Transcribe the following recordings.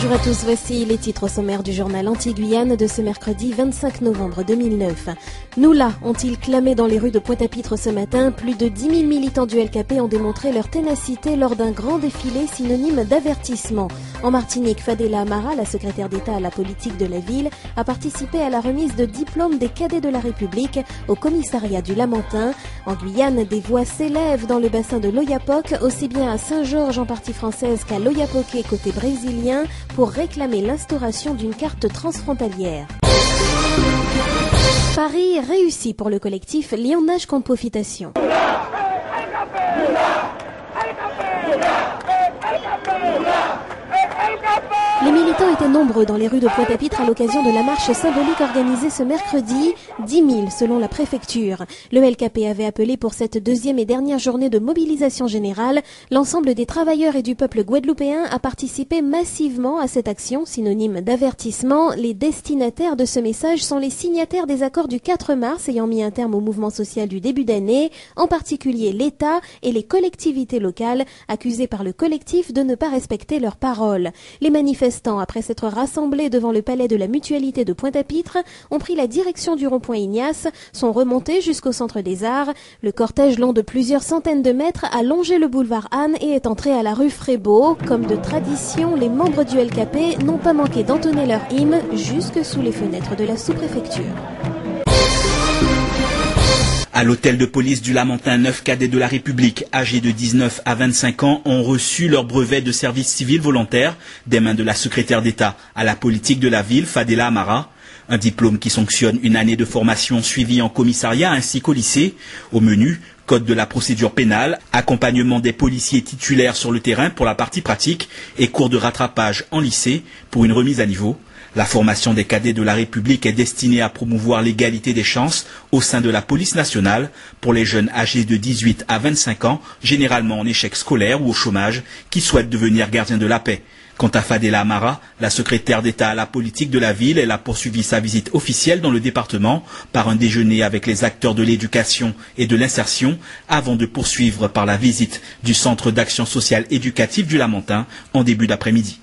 Bonjour à tous, voici les titres sommaires du journal Anti-Guyane de ce mercredi 25 novembre 2009. Nous là, ont-ils clamé dans les rues de Pointe-à-Pitre ce matin. Plus de 10 000 militants du LKP ont démontré leur ténacité lors d'un grand défilé synonyme d'avertissement. En Martinique, Fadela Amara, la secrétaire d'État à la politique de la ville, a participé à la remise de diplômes des cadets de la République au commissariat du Lamentin. En Guyane, des voix s'élèvent dans le bassin de l'Oyapock, aussi bien à Saint-Georges en partie française qu'à l'Oyapoké côté brésilien, pour réclamer l'instauration d'une carte transfrontalière. Paris réussi pour le collectif Lionnage Compofitation. Les militants étaient nombreux dans les rues de Pointe-à-Pitre à l'occasion de la marche symbolique organisée ce mercredi, 10 000 selon la préfecture. Le LKP avait appelé pour cette deuxième et dernière journée de mobilisation générale l'ensemble des travailleurs et du peuple guadeloupéen à participer massivement à cette action, synonyme d'avertissement. Les destinataires de ce message sont les signataires des accords du 4 mars ayant mis un terme au mouvement social du début d'année, en particulier l'État et les collectivités locales accusées par le collectif de ne pas respecter leurs paroles. Les manifestants, après s'être rassemblés devant le palais de la Mutualité de Pointe-à-Pitre, ont pris la direction du rond-point Ignace, sont remontés jusqu'au centre des Arts. Le cortège long de plusieurs centaines de mètres a longé le boulevard Anne et est entré à la rue Frébeau. Comme de tradition, les membres du LKP n'ont pas manqué d'entonner leur hymne jusque sous les fenêtres de la sous-préfecture. À l'hôtel de police du Lamentin, 9 cadets de la République âgés de 19 à 25 ans ont reçu leur brevet de service civil volontaire des mains de la secrétaire d'État à la politique de la ville, Fadela Amara. Un diplôme qui sanctionne une année de formation suivie en commissariat ainsi qu'au lycée. Au menu, code de la procédure pénale, accompagnement des policiers titulaires sur le terrain pour la partie pratique et cours de rattrapage en lycée pour une remise à niveau. La formation des cadets de la République est destinée à promouvoir l'égalité des chances au sein de la police nationale pour les jeunes âgés de 18 à 25 ans, généralement en échec scolaire ou au chômage, qui souhaitent devenir gardiens de la paix. Quant à Fadela Amara, la secrétaire d'État à la politique de la ville, elle a poursuivi sa visite officielle dans le département par un déjeuner avec les acteurs de l'éducation et de l'insertion avant de poursuivre par la visite du centre d'action sociale éducative du Lamentin en début d'après-midi.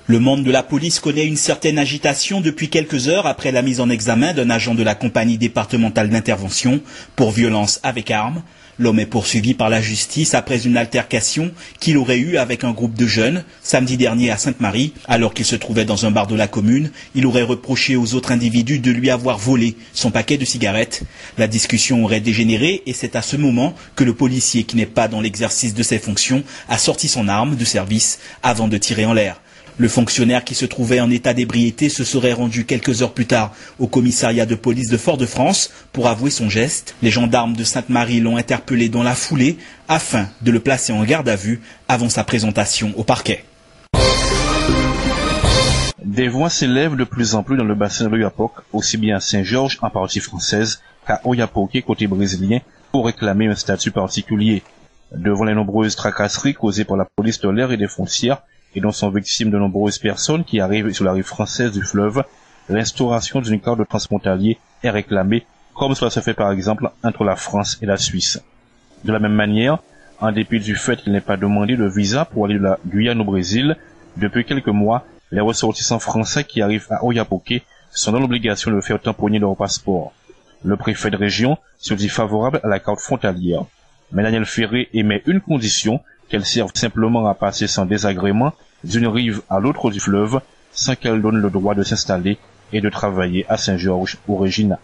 Le monde de la police connaît une certaine agitation depuis quelques heures après la mise en examen d'un agent de la compagnie départementale d'intervention pour violence avec arme. L'homme est poursuivi par la justice après une altercation qu'il aurait eue avec un groupe de jeunes samedi dernier à Sainte-Marie. Alors qu'il se trouvait dans un bar de la commune, il aurait reproché aux autres individus de lui avoir volé son paquet de cigarettes. La discussion aurait dégénéré et c'est à ce moment que le policier, qui n'est pas dans l'exercice de ses fonctions, a sorti son arme de service avant de tirer en l'air. Le fonctionnaire, qui se trouvait en état d'ébriété, se serait rendu quelques heures plus tard au commissariat de police de Fort-de-France pour avouer son geste. Les gendarmes de Sainte-Marie l'ont interpellé dans la foulée afin de le placer en garde à vue avant sa présentation au parquet. Des voix s'élèvent de plus en plus dans le bassin de l'Oyapock, aussi bien à Saint-Georges en partie française qu'à Oyapoké côté brésilien, pour réclamer un statut particulier. Devant les nombreuses tracasseries causées par la police de l'air et des frontières, et dont sont victimes de nombreuses personnes qui arrivent sur la rive française du fleuve, l'instauration d'une carte de transfrontalier est réclamée, comme cela se fait par exemple entre la France et la Suisse. De la même manière, en dépit du fait qu'il n'est pas demandé de visa pour aller de la Guyane au Brésil, depuis quelques mois, les ressortissants français qui arrivent à Oyapoké sont dans l'obligation de faire tamponner leur passeport. Le préfet de région se dit favorable à la carte frontalière, mais Daniel Ferré émet une condition, qu'elle serve simplement à passer sans désagrément d'une rive à l'autre du fleuve, sans qu'elle donne le droit de s'installer et de travailler à Saint-Georges ou Regina.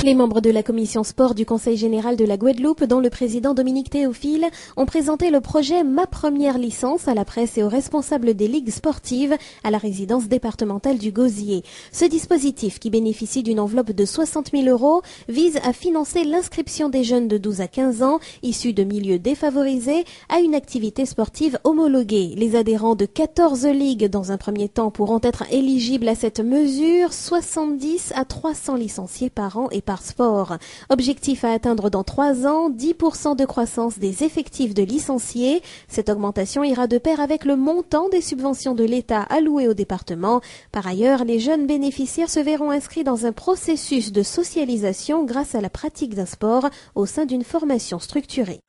Les membres de la commission sport du Conseil général de la Guadeloupe, dont le président Dominique Théophile, ont présenté le projet Ma première licence à la presse et aux responsables des ligues sportives à la résidence départementale du Gosier. Ce dispositif, qui bénéficie d'une enveloppe de 60 000 €, vise à financer l'inscription des jeunes de 12 à 15 ans, issus de milieux défavorisés, à une activité sportive homologuée. Les adhérents de 14 ligues, dans un premier temps, pourront être éligibles à cette mesure, 70 à 300 licenciés par an et par sport. Objectif à atteindre dans 3 ans, 10% de croissance des effectifs de licenciés. Cette augmentation ira de pair avec le montant des subventions de l'État allouées au département. Par ailleurs, les jeunes bénéficiaires se verront inscrits dans un processus de socialisation grâce à la pratique d'un sport au sein d'une formation structurée.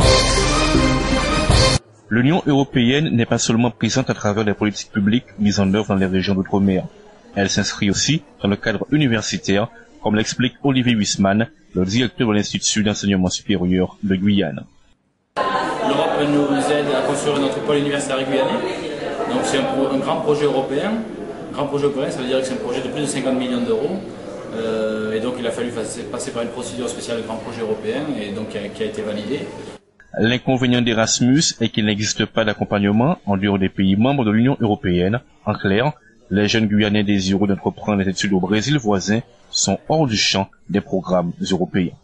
L'Union européenne n'est pas seulement présente à travers les politiques publiques mises en œuvre dans les régions d'outre-mer. Elle s'inscrit aussi dans le cadre universitaire, comme l'explique Olivier Huisman, le directeur de l'Institut d'enseignement supérieur de Guyane. L'Europe nous aide à construire notre pôle universitaire guyanais. Donc c'est un grand projet européen. Grand projet européen, ça veut dire que c'est un projet de plus de 50 millions d'euros. Et donc il a fallu passer par une procédure spéciale de grand projet européen et donc qui a été validée. L'inconvénient d'Erasmus est qu'il n'existe pas d'accompagnement en dehors des pays membres de l'Union européenne. En clair, les jeunes Guyanais désireux d'entreprendre des études au Brésil voisin sont hors du champ des programmes européens.